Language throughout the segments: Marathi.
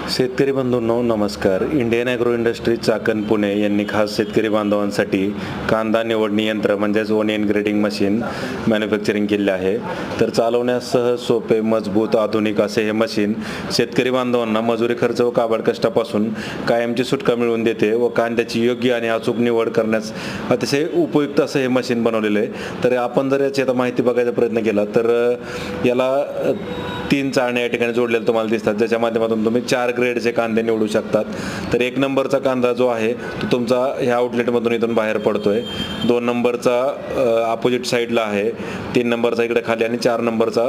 शेतकरी बंधूंनो नमस्कार. Indian agro industries Chakan Pune यांनी खास शेतकरी बांधवांसाठी कांदा निवडणी यंत्र म्हणजेच ओनियन ग्रेडिंग मशीन मॅन्युफॅक्चरिंग केले आहे. तर चालवण्यास सहज, सोपे, मजबूत, आधुनिक असे हे मशीन शेतकरी बांधवांना मजुरी खर्च व काबाड कष्टापासून कायमची सुटका मिळवून देते व कांद्याची योग्य आणि अचूक निवड करण्यास अतिशय उपयुक्त असं हे मशीन बनवलेलं आहे. तर आपण जर याची आता माहिती बघायचा प्रयत्न केला तर याला 3 चाळण्या या ठिकाणी जोडलेल्या तुम्हाला दिसतात, ज्याच्या माध्यमातून तुम्ही 4 ग्रेडचे कांदे निवडू शकतात. तर 1 नंबरचा कांदा जो आहे तो तुमचा ह्या आउटलेटमधून इथून बाहेर पडतोय. 2 नंबरचा अपोजिट साईडला आहे, 3 नंबरचा इकडे खाली आणि 4 नंबरचा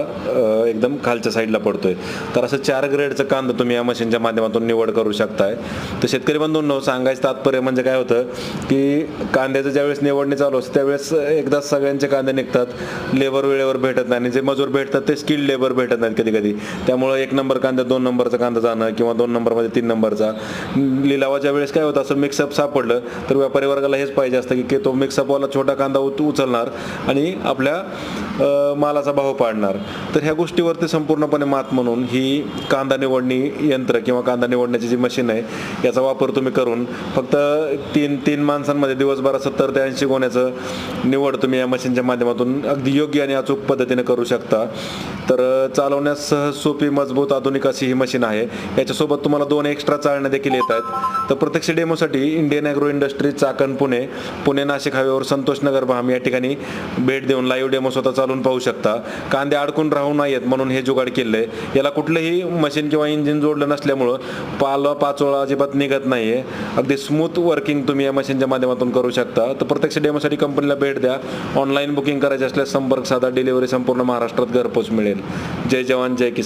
एकदम खालच्या साईडला पडतोय. तर असं 4 ग्रेडचं कांदा तुम्ही या मशीनच्या माध्यमातून निवड करू शकताय. तर शेतकरी बंधूंनो, सांगायचं तात्पर्य म्हणजे काय होतं की कांद्याचं ज्यावेळेस निवडणी चालू असते त्यावेळेस एकदाच सगळ्यांचे कांदे निघतात, लेबर वेळेवर भेटत नाही आणि जे मजूर भेटतात ते स्किल्ड लेबर भेटत नाहीत कधी. त्यामुळे 1 नंबर कांदा 2 नंबरचा कांदा जाणं किंवा 2 नंबरमध्ये 3 नंबरचा लिलावाच्या वेळेस काय होतं, असं मिक्सअप सापडलं तर व्यापारी वर्गाला हेच पाहिजे असतं की तो मिक्सअपवाला छोटा कांदा उचलणार आणि आपल्या मालाचा भाव पाडणार. तर ह्या गोष्टीवरती संपूर्णपणे मात म्हणून ही कांदा निवडणी यंत्र किंवा कांदा निवडण्याची जी मशीन आहे याचा वापर तुम्ही करून फक्त 3 माणसांमध्ये दिवसभरात 70 ते 80 गोण्याचं निवड तुम्ही या मशीनच्या माध्यमातून अगदी योग्य आणि अचूक पद्धतीने करू शकता. तर चालवण्यास सहज, सोपी, मजबूत, आधुनिक अशी ही मशीन आहे. याच्यासोबत तुम्हाला 2 एक्स्ट्रा चाळण्या देखील येत आहेत. तर प्रत्यक्ष डेमोसाठी Indian agro industries Chakan Pune Nashik हायवेवर संतोष नगर भाम या ठिकाणी भेट देऊन लाईव्ह डेमो स्वतः चालून पाहू शकता. कांदे अडकून राहू नयेत म्हणून हे जुगाड केलंय. याला कुठलंही मशीन किंवा इंजिन जोडलं नसल्यामुळं पाचोळा अजिबात निघत नाहीये. अगदी स्मूथ वर्किंग तुम्ही या मशीनच्या माध्यमातून करू शकता. तर प्रत्यक्ष डेमोसाठी कंपनीला भेट द्या. ऑनलाईन बुकिंग करायची असल्यास संपर्क साधा. डिलिव्हरी संपूर्ण महाराष्ट्रात घरपोच मिळेल. जय जवान, जय किसान.